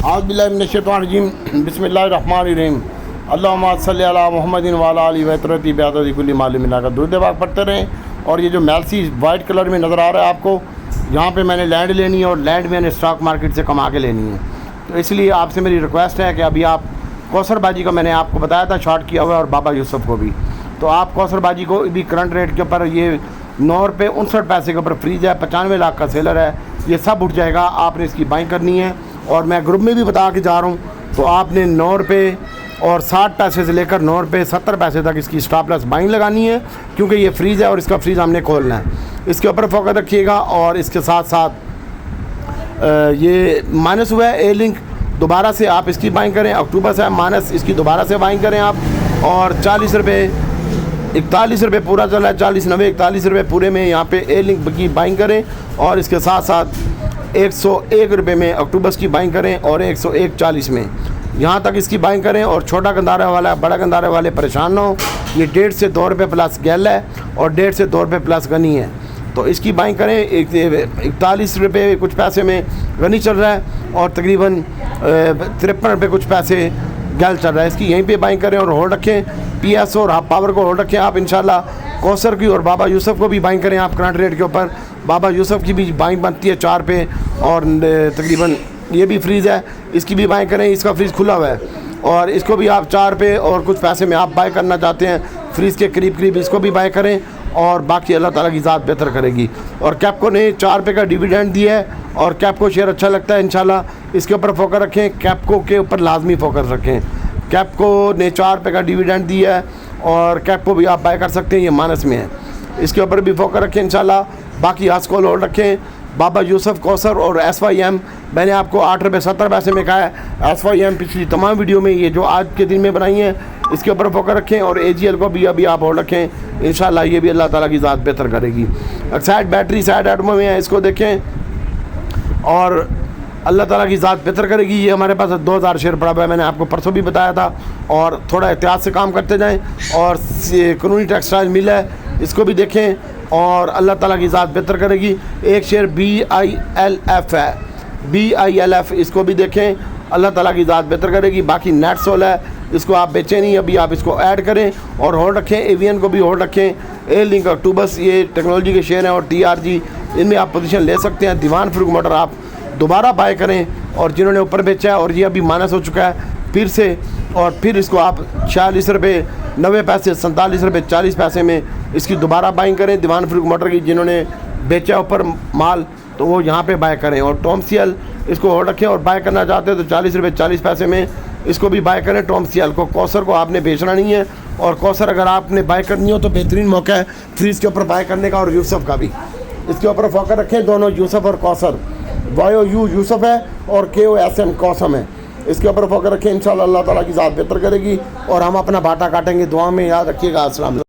औज़ुबिल्लाहिमिनश्शैतानिर्रजीम बिस्मिल्लाहिर्रहमानिर्रहीम अल्लाहुम्मा सल्लि अला मुहम्मदिन व अला आलिहि व तरती बिअददी कुल्ली मालूम का दुरूद पाक पढ़ते रहें। और ये जो मैलसी वाइट कलर में नज़र आ रहा है आपको, यहाँ पे मैंने लैंड लेनी है और लैंड मैंने स्टॉक मार्केट से कमा के लेनी है। तो इसलिए आपसे मेरी रिक्वेस्ट है कि अभी आप कौसर बाजी का मैंने आपको बताया था शॉर्ट किया हुआ, और बाबा यूसुफ को भी, तो आप कौसर बाजी को भी करंट रेट के ऊपर ये 9 रुपये 59 पैसे के ऊपर फ्रीज है, 95 लाख का सेलर है, ये सब उठ जाएगा। आपने इसकी बाइंग करनी है और मैं ग्रुप में भी बता के जा रहा हूँ। तो आपने 9 रुपये और 60 पैसे से लेकर 9 रुपये 70 पैसे तक इसकी स्टॉप लॉस बाइंग लगानी है, क्योंकि ये फ्रीज़ है और इसका फ्रीज़ हमने खोलना है। इसके ऊपर फोकस रखिएगा। और इसके साथ साथ ये माइनस हुआ है ए लिंक, दोबारा से आप इसकी बाइंग करें। अक्टूबर से माइनस इसकी दोबारा से बाइंग करें आप। और 40 रुपये 41 रुपये पूरा चला है, 40 90 41 रुपये पूरे में यहाँ पे ए लिंक की बाइंग करें। और इसके साथ साथ 101 रुपये में अक्टूबर की बाइंग करें और 101.40 में यहाँ तक इसकी बाइंग करें। और छोटा गंदारे वाला बड़ा गंदारे वाले परेशान ना हो। ये 1.5 से 2 रुपये प्लस गैल है और 1.5 से 2 रुपये प्लस गनी है, तो इसकी बाइंग करें। 41 रुपये कुछ पैसे में गनी चल रहा है और तकरीबन 53 रुपये कुछ पैसे गैल चल रहा है। इसकी यहीं पे बाइंग करें और होल्ड रखें। पीएस और हाफ पावर को होल्ड रखें आप इंशाल्लाह। कौसर की और बाबा यूसुफ को भी बाइंग करें आप करंट रेट के ऊपर। बाबा यूसुफ की भी बाइंग बनती है 4 पे और तकरीबन ये भी फ्रीज़ है, इसकी भी बाइंग करें। इसका फ्रीज़ खुला हुआ है और इसको भी आप 4 पे और कुछ पैसे में आप बाय करना चाहते हैं फ्रीज़ के करीब करीब, इसको भी बाय करें। और बाकी अल्लाह ताला की ज़ात बेहतर करेगी। और कैपको ने 4 रुपये का डिविडेंड दिया है और कैपको शेयर अच्छा लगता है इंशाल्लाह। इसके ऊपर फोकस रखें, कैपको के ऊपर लाजमी फोकस रखें। कैपको ने 4 रुपये का डिविडेंड दिया है और कैपको भी आप बाय कर सकते हैं, ये माइनस में है। इसके ऊपर भी फोकस रखें इंशाल्लाह। बाकी आस्कोल होल्ड रखें। बाबा यूसुफ, कौसर और SYM मैंने आपको 8 रुपये 70 पैसे में कहा है। SYM पिछली तमाम वीडियो में ये जो आज के दिन में बनाई है इसके ऊपर फोकस रखें। और AGL को भी अभी आप होल्ड रखें इंशाल्लाह, ये भी अल्लाह ताला की ज़ात बेहतर करेगी। साइड बैटरी साइड एटमो में है, इसको देखें और अल्लाह ताला की ज़ात बेहतर करेगी। ये हमारे पास 2000 शेयर पड़ा हुआ है, मैंने आपको परसों भी बताया था। और थोड़ा एहतियात से काम करते जाएं। और कानूनी टेक्सटाइल मिल है, इसको भी देखें और अल्लाह ताला की ज़ात बेहतर करेगी। एक शेयर BILF है, BILF, इसको भी देखें, अल्लाह ताला की ज़ात बेहतर करेगी। बाकी नेट सोल है, इसको आप बेचें नहीं, अभी आप इसको ऐड करें और होल्ड रखें। AVN को भी होल्ड रखें। ए लिंक अक्टूबस ये टेक्नोलॉजी के शेयर हैं और TRG, इनमें आप पोजीशन ले सकते हैं। दीवान फरूख मोटर आप दोबारा बाय करें और जिन्होंने ऊपर बेचा है और ये अभी माइनस हो चुका है फिर से, और फिर इसको आप 46 रुपये 90 पैसे 47 रुपये 40 पैसे में इसकी दोबारा बाइंग करें। दीवान फरूख मोटर की जिन्होंने बेचा ऊपर माल तो वो यहाँ पे बाय करें। और टॉमसीएल इसको होल्ड रखें और बाय करना चाहते हैं तो 40 रुपये 40 पैसे में इसको भी बाय करें टॉमसीएल को। कौसर को आपने बेचना नहीं है और कौसर अगर आपने बाय करनी हो तो बेहतरीन मौका है फ्रीज के ऊपर बाय करने का। और यूसुफ का भी इसके ऊपर फोकस रखें, दोनों यूसुफ और कौसर, YOU यूसुफ है और KOSM कौसम है, इसके ऊपर फोकस रखें इंशाल्लाह। अल्लाह ताला की ज़ात बेहतर करेगी और हम अपना बाटा काटेंगे। दुआ में याद रखिएगा। अस्सलाम।